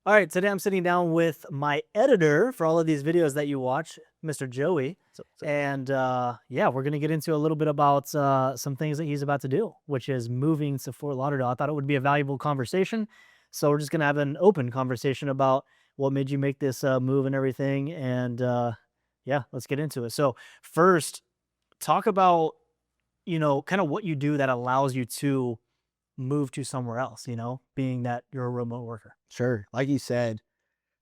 All right, today I'm sitting down with my editor for all of these videos that you watch, Mr. Joey. So And yeah, we're going to get into a little bit about some things that he's about to do, which is moving to Fort Lauderdale. I thought it would be a valuable conversation. So we're just going to have an open conversation about what made you make this move and everything. And yeah, let's get into it. So, first, talk about, kind of what you do that allows you to move to somewhere else, being that you're a remote worker. sure. Like you said,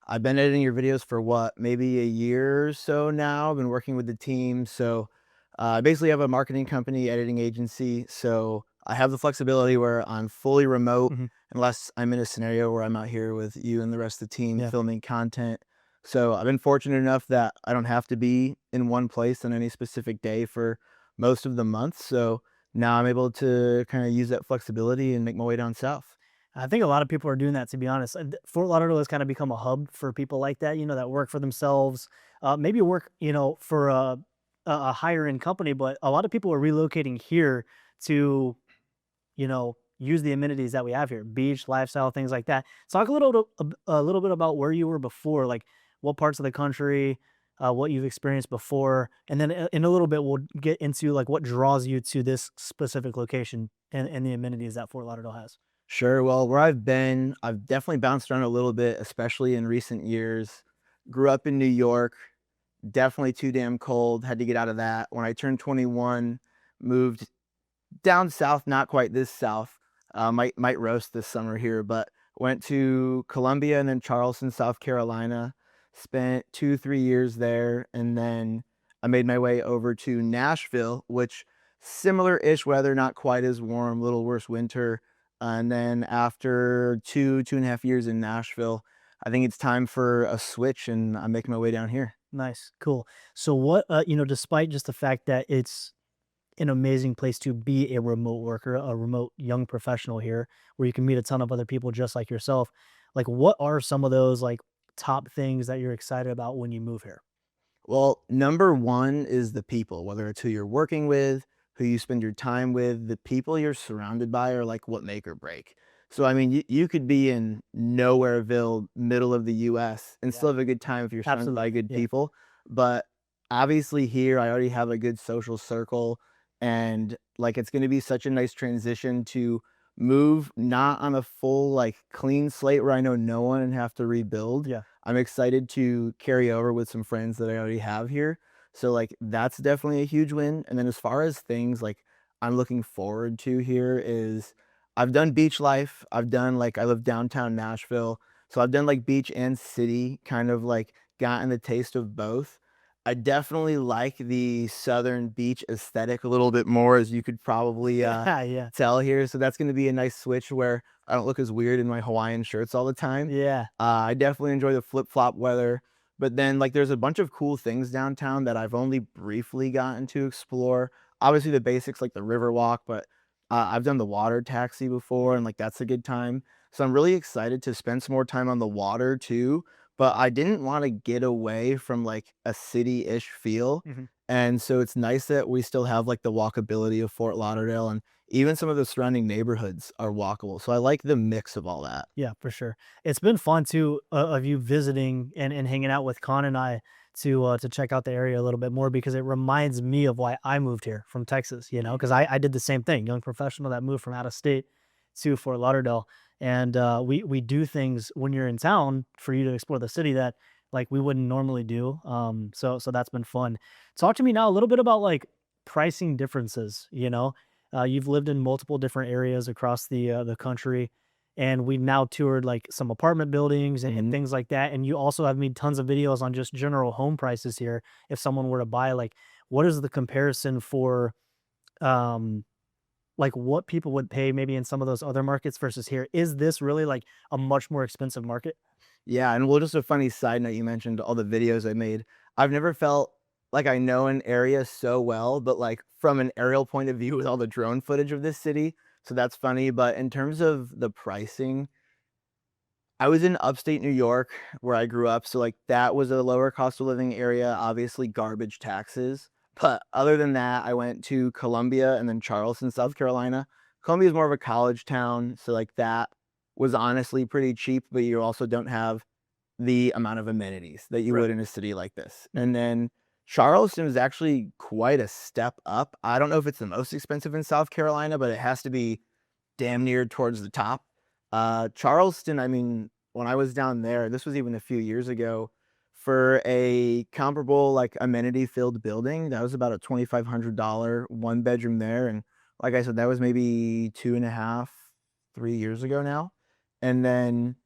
I've been editing your videos for what, maybe a year or so now. I've been working with the team. I basically have a marketing company, editing agency. So I have the flexibility where I'm fully remote Hmm. unless I'm in a scenario where I'm out here with you and the rest of the team Yeah. filming content. So I've been fortunate enough that I don't have to be in one place on any specific day for most of the month. So now I'm able to kind of use that flexibility and make my way down south. I think a lot of people are doing that, to be honest. Fort Lauderdale has kind of become a hub for people like that, that work for themselves, maybe work, for a higher end company, but a lot of people are relocating here to, use the amenities that we have here, beach, lifestyle, things like that. Talk a little bit about where you were before, like what parts of the country, what you've experienced before, and then in a little bit we'll get into like what draws you to this specific location and the amenities that Fort Lauderdale has. Sure. Well, where I've been, I've definitely bounced around a little bit, especially in recent years. Grew up in New York, definitely too damn cold, had to get out of that. When I turned 21, moved down south, not quite this south. Might roast this summer here, but went to Columbia and then Charleston, South Carolina. Spent 2, 3 years there, and then I made my way over to Nashville, which similar-ish weather, not quite as warm, a little worse winter. And then after 2.5 years in Nashville, I think it's time for a switch, and I'm making my way down here. Nice, cool. So what, despite just the fact that it's an amazing place to be a remote worker, a remote young professional here, where you can meet a ton of other people just like yourself, like what are some of those like top things that you're excited about when you move here? Well, number one is the people, whether it's who you're working with, who you spend your time with, the people you're surrounded by are like what make or break. So, I mean, you could be in Nowhereville, middle of the US, and Yeah, still have a good time if you're surrounded by absolutely. good Yeah. people. But obviously, here, I already have a good social circle. And like, it's going to be such a nice transition to move not on a full, like, clean slate where I know no one and have to rebuild. Yeah. I'm excited to carry over with some friends that I already have here. So, like, that's definitely a huge win. And then as far as things like I'm looking forward to here is I've done beach life. I've done like I live downtown Nashville. So I've done like beach and city, kind of like gotten the taste of both. I definitely like the southern beach aesthetic a little bit more, as you could probably Yeah. Yeah. tell here. So that's going to be a nice switch where I don't look as weird in my Hawaiian shirts all the time. Yeah. I definitely enjoy the flip-flop weather, but then, like, there's a bunch of cool things downtown that I've only briefly gotten to explore. Obviously, the basics like the river walk, but, I've done the water taxi before, and, like, that's a good time. So I'm really excited to spend some more time on the water too, but I didn't wanna get away from, like, a city-ish feel, Mhm. and so it's nice that we still have, like, the walkability of Fort Lauderdale, and even some of the surrounding neighborhoods are walkable, so I like the mix of all that. Yeah, for sure. It's been fun too, of you visiting and hanging out with Con and I to check out the area a little bit more because it reminds me of why I moved here from Texas, because I did the same thing, young professional that moved from out of state to Fort Lauderdale. And we do things when you're in town for you to explore the city that like we wouldn't normally do. So that's been fun. Talk to me now a little bit about like pricing differences, you've lived in multiple different areas across the country, and we've now toured like some apartment buildings and Mhm. things like that. And you also have made tons of videos on just general home prices here. If someone were to buy, like, what is the comparison for, um, like what people would pay maybe in some of those other markets versus here? Is this really like a much more expensive market? Yeah, and well, just a funny side note, you mentioned all the videos I made. I've never felt like I know an area so well, but like from an aerial point of view with all the drone footage of this city. So that's funny. But in terms of the pricing, I was in upstate New York where I grew up. So like that was a lower cost of living area, obviously garbage taxes. But other than that, I went to Columbia and then Charleston, South Carolina. Columbia is more of a college town. So like that was honestly pretty cheap, but you also don't have the amount of amenities that you Right. would in a city like this. Mhm. And then Charleston is actually quite a step up. I don't know if it's the most expensive in South Carolina, but it has to be damn near towards the top. Charleston, I mean, when I was down there, this was even a few years ago, for a comparable, like, amenity-filled building, that was about a $2,500 one bedroom there, and like I said, that was maybe 2.5, 3 years ago now. And then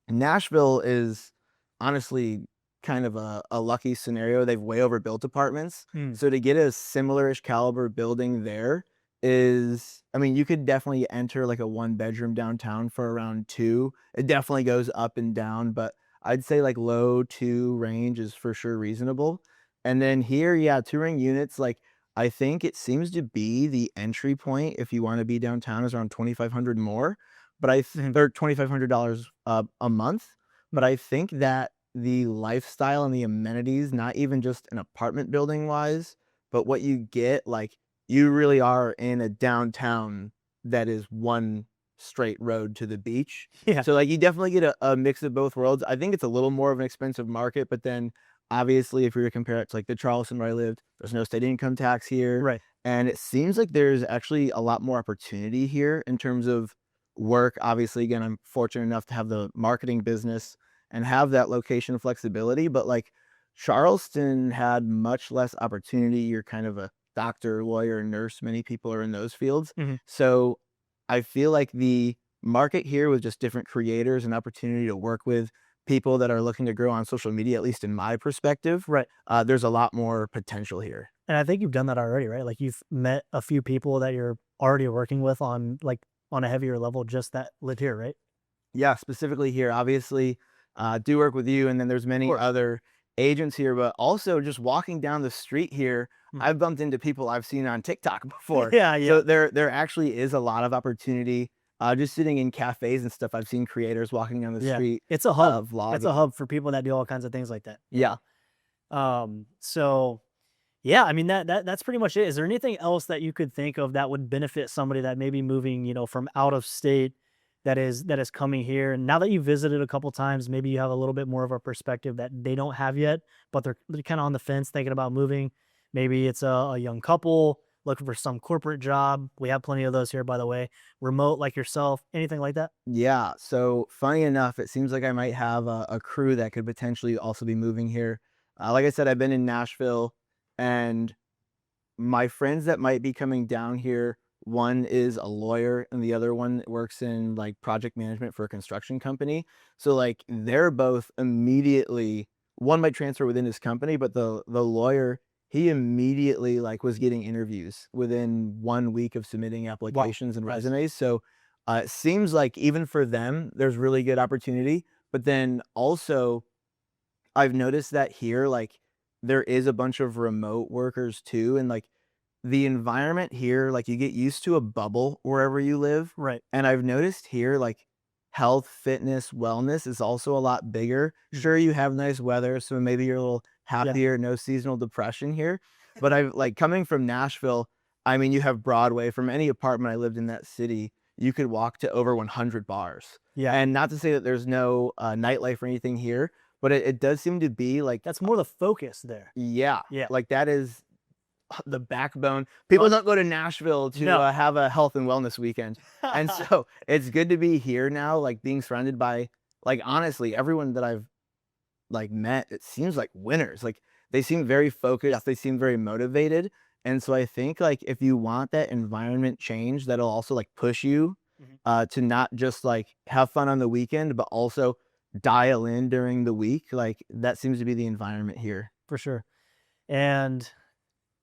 Nashville is honestly kind of a lucky scenario. They've way overbuilt apartments. Mm. So to get a similar-ish caliber building there is, I mean, you could definitely enter like a one bedroom downtown for around 2. It definitely goes up and down, but I'd say like low 2 range is for sure reasonable. And then here, yeah, touring units, like I think it seems to be the entry point if you want to be downtown is around 2,500 more. But Mhm. or $2,500 a month. But Mm. I think that the lifestyle and the amenities, not even just an apartment building wise, but what you get, like you really are in a downtown that is one straight road to the beach. Yeah. So like you definitely get a mix of both worlds. I think it's a little more of an expensive market, but then obviously if you were to compare it to like the Charleston where I lived, there's no state income tax here. Right. And it seems like there's actually a lot more opportunity here in terms of work. Obviously, again, I'm fortunate enough to have the marketing business and have that location flexibility, but like Charleston had much less opportunity. You're kind of a doctor, lawyer, nurse. Many people are in those fields. Mhm. So I feel like the market here with just different creators and opportunity to work with people that are looking to grow on social media, at least in my perspective, Right. there's a lot more potential here. And I think you've done that already, right? Like you've met a few people that you're already working with on like on a heavier level just that live here, right? Yeah, specifically here, obviously, do work with you, and then there's Of many course. other agents here, but also just walking down the street here, Mhm. I've bumped into people I've seen on TikTok before. Yeah, yeah. So there actually is a lot of opportunity. Just sitting in cafes and stuff, I've seen creators walking down the Yeah. street, It's a hub. It's a vlogging. hub for people that do all kinds of things like that, you Yeah. know? So yeah, I mean that's pretty much it. Is there anything else that you could think of that would benefit somebody that may be moving, from out of state that is coming here? And now that you visited a couple times, maybe you have a little bit more of a perspective that they don't have yet, but they're kind of on the fence thinking about moving. Maybe it's a young couple looking for some corporate job. We have plenty of those here, by the way. Remote like yourself, anything like that? Yeah, so funny enough, it seems like I might have a crew that could potentially also be moving here. Like I said, I've been in Nashville, and my friends that might be coming down here, one is a lawyer and the other one works in like project management for a construction company. So like they're both immediately, one might transfer within his company, but the lawyer, he immediately like was getting interviews within 1 week of submitting Wow. applications and Nice. resumes. So it seems like even for them, there's really good opportunity. But then also I've noticed that here, like, there is a bunch of remote workers too, and, like, the environment here, like, you get used to a bubble wherever you live, Right. and I've noticed here, like, health, fitness, wellness is also a lot bigger. Mhm. Sure, you have nice weather, so maybe you're a little Yeah. happier, no seasonal depression here, but I've like, coming from Nashville, I mean, you have Broadway. From any apartment I lived in that city, you could walk to over 100 bars, Yeah. and not to say that there's no, nightlife or anything here, but it does seem to be like That's more the focus there. yeah, Yeah. like that is the backbone. People Well, don't go to Nashville to, no. have a health and wellness weekend, and so it's good to be here now, like, being surrounded by, like, honestly, everyone that I've, like, met, it seems like winners, like, they seem very Yeah. focused, they seem very motivated, and so I think, like, if you want that environment change that'll also, like, push you, Mhm. to not just, like, have fun on the weekend, but also dial in during the week, like, that seems to be the environment here. For sure. And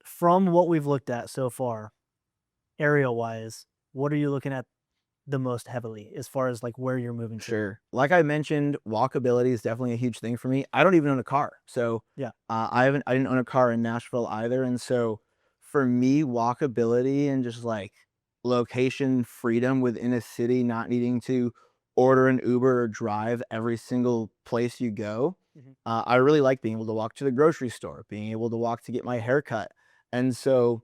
from what we've looked at so far, area wise, what are you looking at the most heavily as far as like where you're moving to? Sure. Like I mentioned, walkability is definitely a huge thing for me. I don't even own a car. So, Yeah. I didn't own a car in Nashville either, and so for me, walkability and just, like, location freedom within a city, not needing to order an Uber or drive every single place you go, Mhm. I really like being able to walk to the grocery store, being able to walk to get my hair cut, and so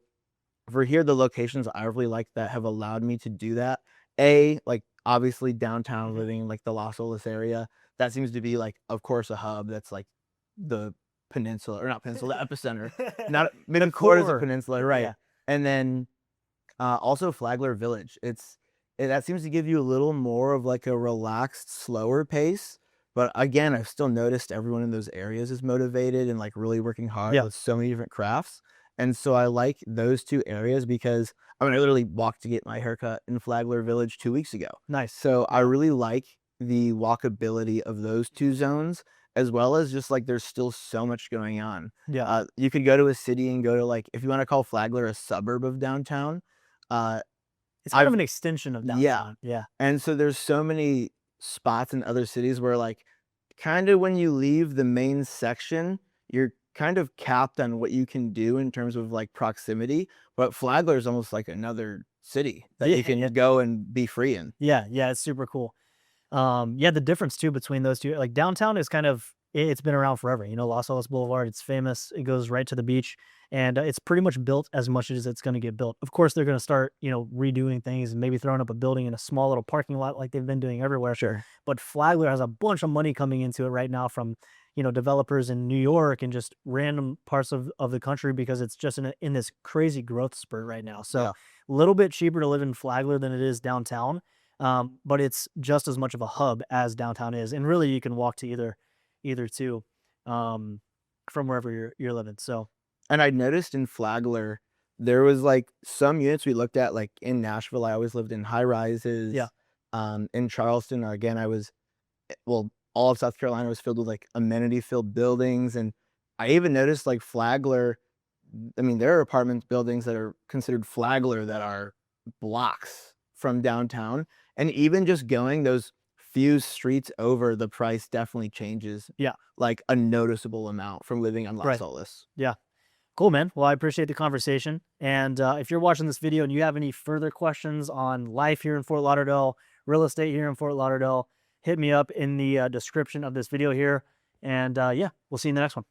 for here, the locations I really like that have allowed me to do that Like obviously downtown, living in like the Los Olas area, that seems to be like, of course, a hub that's like the peninsula, or not peninsula, the epicenter, not The maybe Florida is a core. peninsula, right? Yeah. And then also Flagler Village. That seems to give you a little more of like a relaxed, slower pace. But again, I've still noticed everyone in those areas is motivated and like really working hard Yeah. with so many different crafts. And so I like those two areas because I mean, I literally walked to get my haircut in Flagler Village 2 weeks ago. Nice. So I Yeah. really like the walkability of those two zones, as well as just like there's still so much going on. Yeah. You could go to a city and go to like, if you want to call Flagler a suburb of downtown, uh, It's kind of I've an extension of yeah, downtown. Yeah. and so there's so many spots in other cities where, like, kinda when you leave the main section, you're kind of capped on what you can do in terms of, like, proximity, but Flagler is almost like another city that Yeah. you Yeah. can go and be free in. Yeah. Yeah. It's super cool. Yeah, the difference too between those two, like downtown is kind of it's been around forever. You know, Los Olas Boulevard, it's famous. It goes right to the beach, and it's pretty much built as much as it's going to get built. Of course, they're going to start, redoing things and maybe throwing up a building in a small little parking lot like they've been doing everywhere. Sure. But Flagler has a bunch of money coming into it right now from, developers in New York and just random parts of the country because it's just in this crazy growth spurt right now. So Yeah. a little bit cheaper to live in Flagler than it is downtown, but it's just as much of a hub as downtown is, and really you can walk to either two, um, from wherever you're living. So And I noticed in Flagler, there was, like, some units we looked at, like, in Nashville, I always lived in high yeah, rises. In Charleston, again, well, all of South Carolina was filled with, like, amenity-filled buildings, and I even noticed, like, Flagler, I mean, there are apartment buildings that are considered Flagler that are blocks from downtown, and even just going those few streets over, the price definitely changes, yeah, like, a noticeable amount from living on Las right, Olas. yeah. Cool, man. Well, I appreciate the conversation. And if you're watching this video and you have any further questions on life here in Fort Lauderdale, real estate here in Fort Lauderdale, hit me up in the description of this video here. And yeah, we'll see you in the next one.